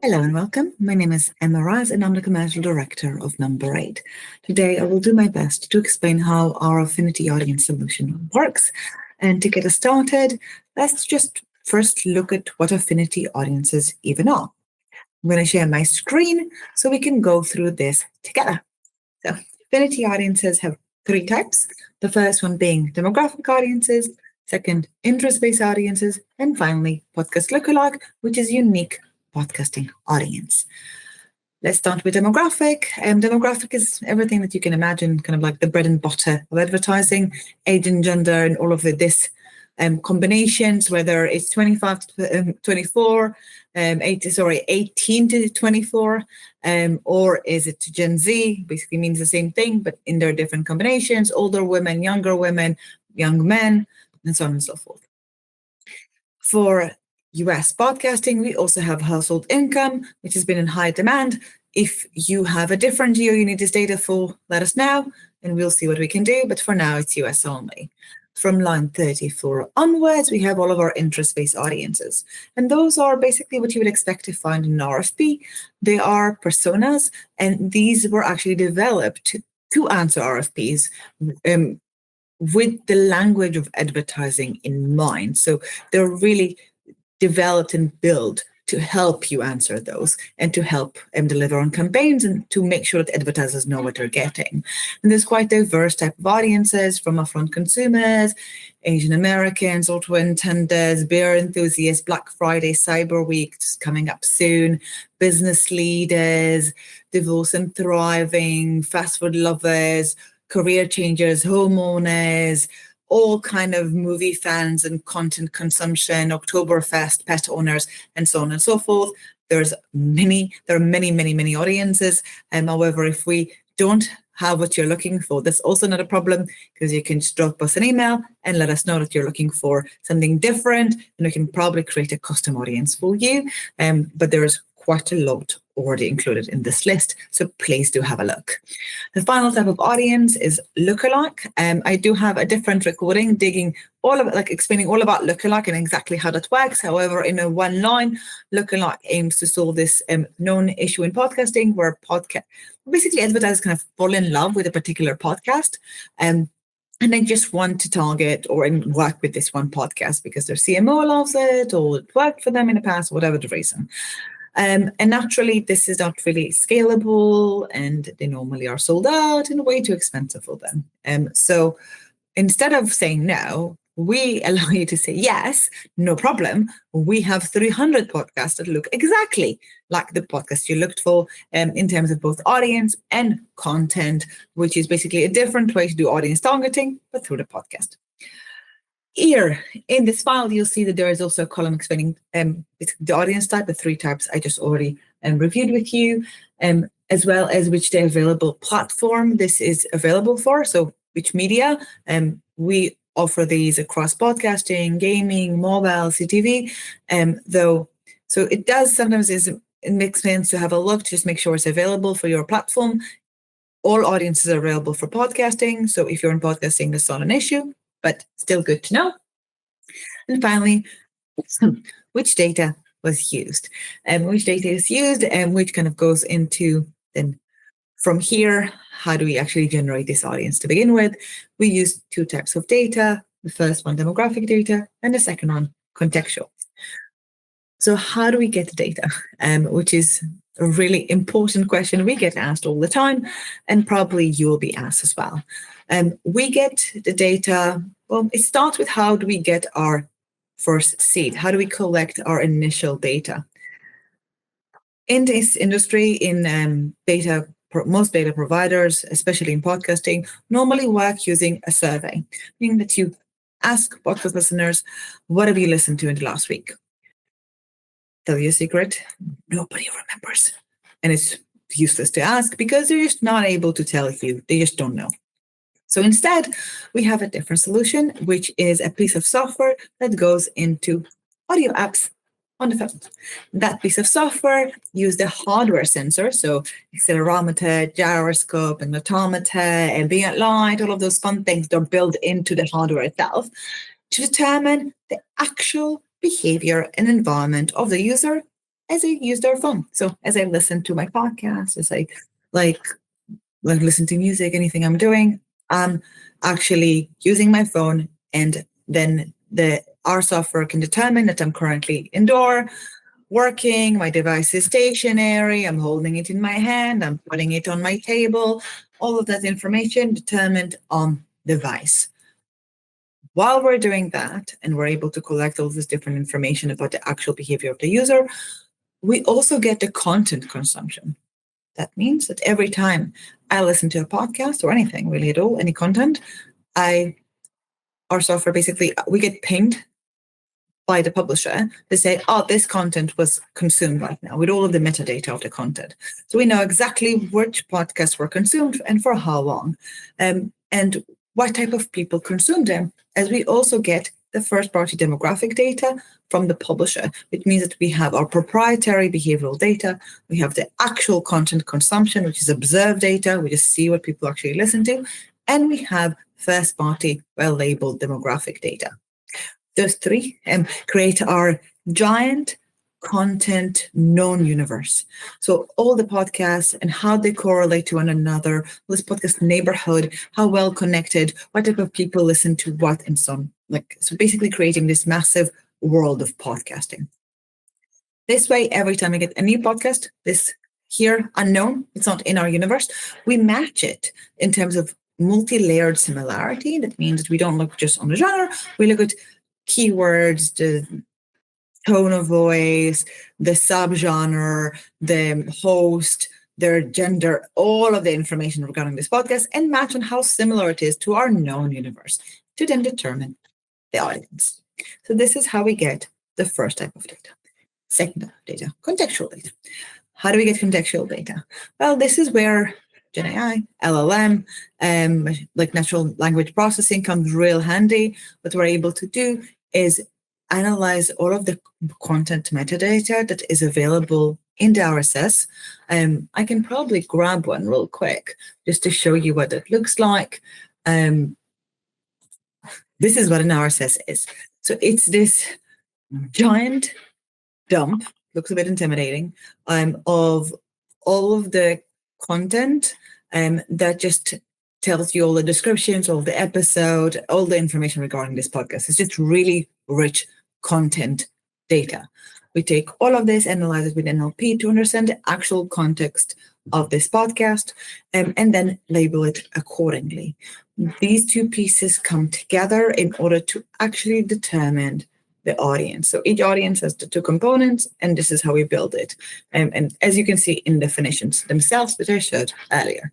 Hello and welcome. My name is Emma Raz and I'm the Commercial Director of NumberEight. Today I will do my best to explain how our Affinity Audience solution works. And to get us started, let's just first look at what Affinity Audiences even are. I'm going to share my screen so we can go through this together. So Affinity Audiences have three types. The first one being demographic audiences, second, interest-based audiences, and finally, podcast lookalike, which is unique podcasting audience. Let's start with demographic. Demographic is everything that you can imagine, kind of like the bread and butter of advertising, age and gender, and all of this combinations, whether it's 25 to 24, 18 to 24, or is it Gen Z? Basically means the same thing, but in their different combinations, older women, young men, and so on and so forth. For US podcasting, we also have household income, which has been in high demand. If you have a different geo you need this data for, let us know, and we'll see what we can do. But for now, it's US only. From line 34 onwards, we have all of our interest-based audiences. And those are basically what you would expect to find in an RFP. They are personas, and these were actually developed to answer RFPs with the language of advertising in mind. So they're really developed and built to help you answer those and to help deliver on campaigns and to make sure that advertisers know what they're getting. And there's quite diverse type of audiences, from affluent consumers, Asian Americans, auto intenders, beer enthusiasts, Black Friday, Cyber Week just coming up soon, business leaders, divorce and thriving, fast food lovers, career changers, homeowners, all kind of movie fans and content consumption, Oktoberfest, pet owners, and so on and so forth. There are many audiences. However, if we don't have what you're looking for, that's also not a problem, because you can just drop us an email and let us know that you're looking for something different, and we can probably create a custom audience for you. But there is quite a lot already included in this list, so please do have a look. The final type of audience is lookalike. I do have a different recording explaining all about lookalike and exactly how that works. However, in a one line, lookalike aims to solve this known issue in podcasting, where basically advertisers kind of fall in love with a particular podcast, and they just want to target or work with this one podcast because their CMO loves it, or it worked for them in the past, whatever the reason. And naturally, this is not really scalable, and they normally are sold out and way too expensive for them. So instead of saying no, we allow you to say yes, no problem. We have 300 podcasts that look exactly like the podcast you looked for, in terms of both audience and content, which is basically a different way to do audience targeting, but through the podcast. Here in this file, you'll see that there is also a column explaining the audience type, the three types I just already reviewed with you, as well as which the available platform this is available for, so which media. We offer these across podcasting, gaming, mobile, CTV, so it does sometimes it makes sense to have a look to just make sure it's available for your platform. All audiences are available for podcasting, so if you're in podcasting, that's not an issue, but still good to know. And finally, which data was used, and which data is used, and which kind of goes into then from here, how do we actually generate this audience to begin with? We use two types of data. The first one, demographic data, and the second one, contextual. So how do we get the data? Which is a really important question we get asked all the time, and probably you'll be asked as well. We get the data, well, it starts with how do we get our first seed? How do we collect our initial data? In this industry, in most data providers, especially in podcasting, normally work using a survey, meaning that you ask podcast listeners, what have you listened to in the last week? Tell you a secret, nobody remembers. And it's useless to ask because they're just not able to tell you. They just don't know. So instead, we have a different solution, which is a piece of software that goes into audio apps on the phone. That piece of software uses the hardware sensor, so accelerometer, gyroscope, and magnetometer, ambient light, all of those fun things that are built into the hardware itself to determine the actual behavior and environment of the user as they use their phone. So as I listen to my podcast, as I like listen to music, anything I'm doing, I'm actually using my phone, and then our software can determine that I'm currently indoor, working, my device is stationary, I'm holding it in my hand, I'm putting it on my table, all of that information determined on device. While we're doing that, and we're able to collect all this different information about the actual behavior of the user, we also get the content consumption. That means that every time I listen to a podcast or anything really at all, any content, our software basically, we get pinged by the publisher to say, oh, this content was consumed right now with all of the metadata of the content. So we know exactly which podcasts were consumed and for how long, and what type of people consume them, as we also get the first-party demographic data from the publisher, which means that we have our proprietary behavioral data, we have the actual content consumption, which is observed data, we just see what people actually listen to, and we have first-party well-labeled demographic data. Those three create our giant content known universe. So all the podcasts and how they correlate to one another, this podcast neighborhood, how well connected, what type of people listen to what, and so on. So basically creating this massive world of podcasting. This way, every time we get a new podcast, this here unknown, it's not in our universe, we match it in terms of multi-layered similarity. That means that we don't look just on the genre, we look at keywords, the tone of voice, the subgenre, the host, their gender, all of the information regarding this podcast, and match on how similar it is to our known universe to then determine the audience. So this is how we get the first type of data. Second type of data, contextual data. How do we get contextual data? Well, this is where Gen AI, LLM, like natural language processing comes real handy. What we're able to do is analyze all of the content metadata that is available in the RSS. I can probably grab one real quick just to show you what it looks like. This is what an RSS is. So it's this giant dump, looks a bit intimidating, of all of the content that just tells you all the descriptions, all the episode, all the information regarding this podcast. It's just really rich content data. We take all of this, analyze it with NLP to understand the actual context of this podcast, and then label it accordingly. These two pieces come together in order to actually determine the audience. So each audience has the two components, and this is how we build it. And as you can see in definitions themselves, which I showed earlier.